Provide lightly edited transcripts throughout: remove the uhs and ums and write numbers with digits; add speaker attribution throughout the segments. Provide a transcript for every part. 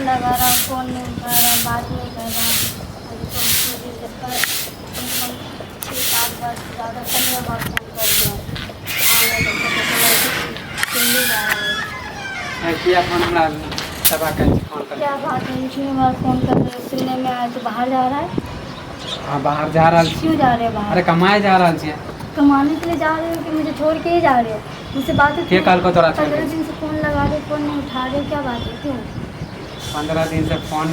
Speaker 1: लगा रहा हूँ, फ़ोन नहीं उठा रहा, बात नहीं कर रहा। अभी तो मुझे लगता है कम से कम 6-7 बार से ज़्यादा 15 बार फ़ोन कर दिया। आने लगता है दिल्ली जा रहा है।
Speaker 2: किया फोन हमरा तबा के फोन कर।
Speaker 1: क्या बात है, इतनी बार फ़ोन कर रहे हो, सुनने में आया तो बाहर जा रहा है।
Speaker 2: हां बाहर जा रहल छी।
Speaker 1: क्यों जा रहे हो बाहर?
Speaker 2: अरे कमाए जा रहल छी।
Speaker 1: कमाने के लिए जा रहे हो कि मुझे छोड़ के ही जा रहे हो? मुझसे बात
Speaker 2: के कल को तोरा छोड़
Speaker 1: 15
Speaker 2: के?
Speaker 1: दिन से फ़ोन लगा रहे, फ़ोन नहीं उठा रहे, क्या बात है, क्यों?
Speaker 2: 15 दिन से फोन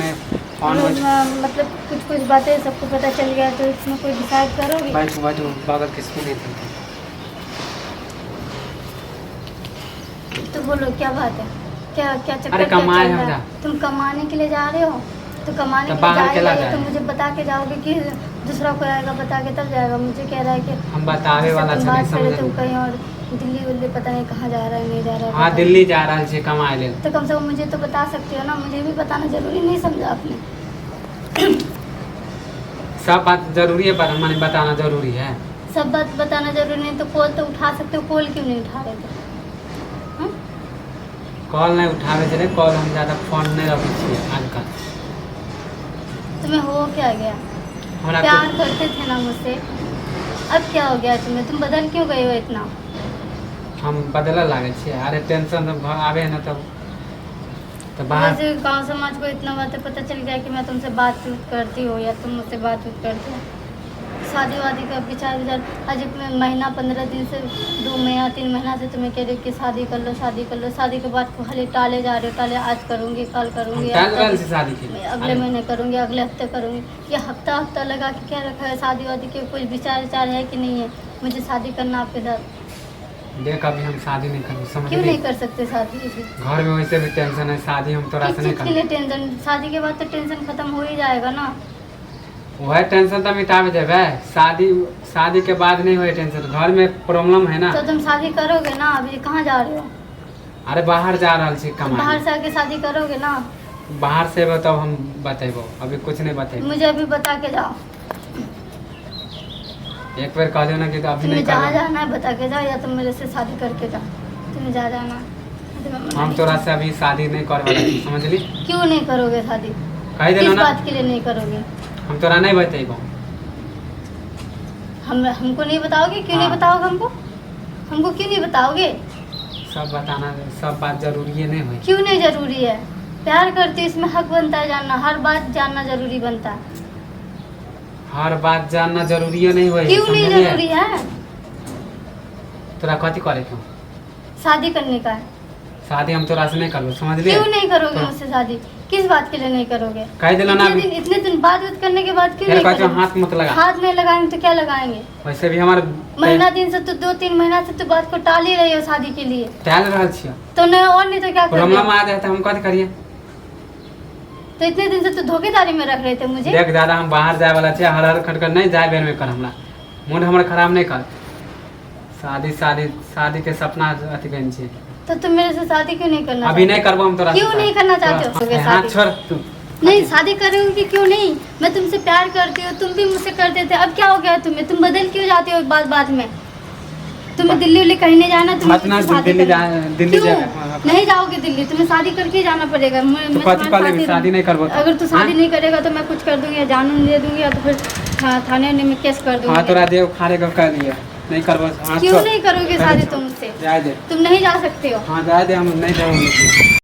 Speaker 1: मतलब कुछ बातें सबको पता चल गया तो इसमें कोई डिसाइड करोगे?
Speaker 2: बैठो बगल किसको नहीं थी।
Speaker 1: तो बोलो क्या बात है, क्या क्या चक्कर
Speaker 2: अरे
Speaker 1: क्या
Speaker 2: कमाए
Speaker 1: चल
Speaker 2: हम
Speaker 1: रहा
Speaker 2: जा।
Speaker 1: है? तुम कमाने के लिए जा रहे हो तो कमाने
Speaker 2: तो
Speaker 1: के
Speaker 2: बाहर
Speaker 1: लिए
Speaker 2: केला
Speaker 1: जाएगा तो
Speaker 2: जाए?
Speaker 1: मुझे बता के जाओगे कि दूसरा कोई आएगा बता के तब जाएगा? मुझे कह रहा है कि
Speaker 2: हम बतावे
Speaker 1: जिससे
Speaker 2: वाला
Speaker 1: तुम
Speaker 2: छे
Speaker 1: बात
Speaker 2: नहीं
Speaker 1: करे तो
Speaker 2: समझ।
Speaker 1: कहीं और दिल्ली उल्ली पता नहीं कहाँ जा रहा है, नहीं जा रहा है।
Speaker 2: हां
Speaker 1: पता
Speaker 2: दिल्ली जा रहल छी कमाए ले।
Speaker 1: तो कम से कम मुझे तो बता सकते हो ना, मुझे भी बताना जरूरी नहीं समझा आपने?
Speaker 2: सब बात जरूरी है पर मैंने बताना जरूरी है।
Speaker 1: सब बात बताना जरूरी नहीं तो कॉल तो उठा सकते हो, कॉल क्यों नहीं उठा रहे थे?
Speaker 2: कॉल नहीं उठावे छे, कॉल हम ज्यादा फोन नहीं रखे छी आजकल।
Speaker 1: तुम्हें हो क्या गया?
Speaker 2: हमरा
Speaker 1: प्यार करते थे ना मुझसे, अब क्या हो गया तुम्हें? तुम बदल क्यों गए हो इतना?
Speaker 2: हम बदले लागे छी। अरे टेंशन जब घर आवे ना तब तो बाहर
Speaker 1: वैसे गांव समाज को इतना बातें पता चल गया कि मैं तुमसे बातचीत करती हो या तुम मुझसे बातचीत करते हो। शादी वादी का विचार आज मैं महीना 15 दिन से 2 महीना 3 महीना से तुम्हें कह रही हूँ कि शादी कर लो शादी कर लो। शादी के बाद को खाली टाले जा रहे हो, टाले आज करूँगी कल करूँगी
Speaker 2: टाल रहल छी शादी के।
Speaker 1: अगले महीने करूँगी अगले हफ्ते करूँगी। ये हफ्ता लगा के क्या रखा है? शादी वादी के कोई विचार है कि नहीं है? मुझे शादी करना आपके साथ।
Speaker 2: देख अभी हम शादी नहीं करेंगे समझ
Speaker 1: क्यों
Speaker 2: ली?
Speaker 1: नहीं कर सकते शादी?
Speaker 2: घर में वैसे भी टेंशन है, शादी हम तोरा
Speaker 1: किस
Speaker 2: से नहीं
Speaker 1: चीज़ के
Speaker 2: करेंगे।
Speaker 1: लिए टेंशन? शादी के बाद तो टेंशन खत्म हो ही जाएगा ना।
Speaker 2: वह टेंशन तो मिटावे देवे। शादी के बाद नहीं हुए टेंशन, घर में प्रॉब्लम है ना।
Speaker 1: तो तुम शादी करोगे ना? अभी कहाँ जा रहे हो?
Speaker 2: अरे बाहर जा रहल छी
Speaker 1: तुम बाहर
Speaker 2: कमाए।
Speaker 1: से आके शादी करोगे ना?
Speaker 2: बाहर से बताओ हम बतेबो, अभी कुछ नहीं बतेबो।
Speaker 1: मुझे अभी बता के जाओ।
Speaker 2: एक बार कह दो ना कि तो अभी
Speaker 1: तुम्हें
Speaker 2: नहीं
Speaker 1: जहाँ
Speaker 2: कर।
Speaker 1: जाना है बता के जाओ या तुम मेरे से शादी करके जाओ। तुम्हें जहाँ जाना है तो मैं मना
Speaker 2: हम
Speaker 1: नहीं
Speaker 2: तोरा
Speaker 1: करूँ।
Speaker 2: से अभी शादी नहीं करवा रहे समझ ली?
Speaker 1: क्यों नहीं करोगे शादी?
Speaker 2: कह देना
Speaker 1: किस
Speaker 2: ना
Speaker 1: बात के लिए नहीं करोगे?
Speaker 2: हम तोरा नहीं बतेबो।
Speaker 1: हमको नहीं बताओगे? क्यों नहीं
Speaker 2: हाँ।
Speaker 1: बताओगे हमको? हमको क्यों नहीं बताओगे?
Speaker 2: सब बताना, सब बात जरूरी है नहीं हुई।
Speaker 1: क्यों नहीं जरूरी है? प्यार करती हूँ इसमें हक बनता है जानना, हर बात जानना जरूरी बनता है।
Speaker 2: हर बात जानना जरूरी है नहीं हुई।
Speaker 1: क्यों नहीं
Speaker 2: समझलिए?
Speaker 1: जरूरी है?
Speaker 2: तोरा कथी करे क्यों?
Speaker 1: शादी करने का है।
Speaker 2: शादी हम तोरा से नहीं करबो समझ लिए?
Speaker 1: क्यों नहीं करोगे
Speaker 2: तो-
Speaker 1: मुझसे शादी? किस बात के लिए नहीं करोगे?
Speaker 2: कह देना ना।
Speaker 1: इतने दिन बात करने के बाद क्यों
Speaker 2: फिर
Speaker 1: नहीं
Speaker 2: कहते
Speaker 1: करोगे?
Speaker 2: हाथ मत लगा।
Speaker 1: हाथ नहीं लगाएंगे तो क्या लगाएंगे?
Speaker 2: वैसे भी हमारे
Speaker 1: महीना दिन से तो 2-3 महीना से तो बात को टाल ही रही हो शादी के लिए।
Speaker 2: टाल रहल छियै।
Speaker 1: तो नहीं और नहीं तो क्या
Speaker 2: प्रॉब्लम
Speaker 1: करोगे?
Speaker 2: आ जाए तो हम कथी करिए?
Speaker 1: तो इतने दिन से तो धोखेधारी में रख रहे थे मुझे।
Speaker 2: देख दादा हम बाहर जाए वाला छियै, हर खटखट नहीं जाए बेर में कर हमरा। मूड हमर खराब नहीं कर। शादी के सपना अथी बन छियै।
Speaker 1: तो तुम मेरे से शादी क्यों नहीं करना
Speaker 2: अभी
Speaker 1: चाहते?
Speaker 2: नहीं करबो हम तोरा से
Speaker 1: क्यों
Speaker 2: शादी।
Speaker 1: नहीं करना चाहते हो?
Speaker 2: तोरा- हाथ
Speaker 1: शादी?
Speaker 2: छोड़ तू।
Speaker 1: नहीं शादी करोगे कि क्यों नहीं? मैं तुमसे प्यार करती हूँ, तुम भी मुझसे करते थे, अब क्या हो गया तुम्हें? तुम बदल क्यों जाते हो बात में? तुम्हें दिल्ली उल्ली कहीं नहीं जाना, तुम्हें
Speaker 2: मत ना
Speaker 1: मुझसे शादी
Speaker 2: दिल्ली
Speaker 1: करनी।
Speaker 2: जा- दिल्ली
Speaker 1: क्यों?
Speaker 2: जा-
Speaker 1: नहीं जाओगे दिल्ली, तुम्हें शादी करके ही जाना पड़ेगा। मैं
Speaker 2: तो कथी
Speaker 1: तुम्हारे
Speaker 2: कर लेबी?
Speaker 1: साथ
Speaker 2: शादी नहीं करबो तो?
Speaker 1: अगर तू शादी
Speaker 2: हाँ?
Speaker 1: नहीं करेगा तो मैं कुछ कर दूंगी या जान दे दूंगी या तो फिर थाने में केस कर दूंगी।
Speaker 2: हाँ तोरा देव खारे का कर लिया नहीं करबो। हाथ
Speaker 1: क्यों
Speaker 2: छोड़।
Speaker 1: नहीं करोगे शादी तुम मुझसे?
Speaker 2: जाए दे।
Speaker 1: तुम नहीं जा सकते हो।
Speaker 2: हाँ जाए दे हम नहीं जाएंगे।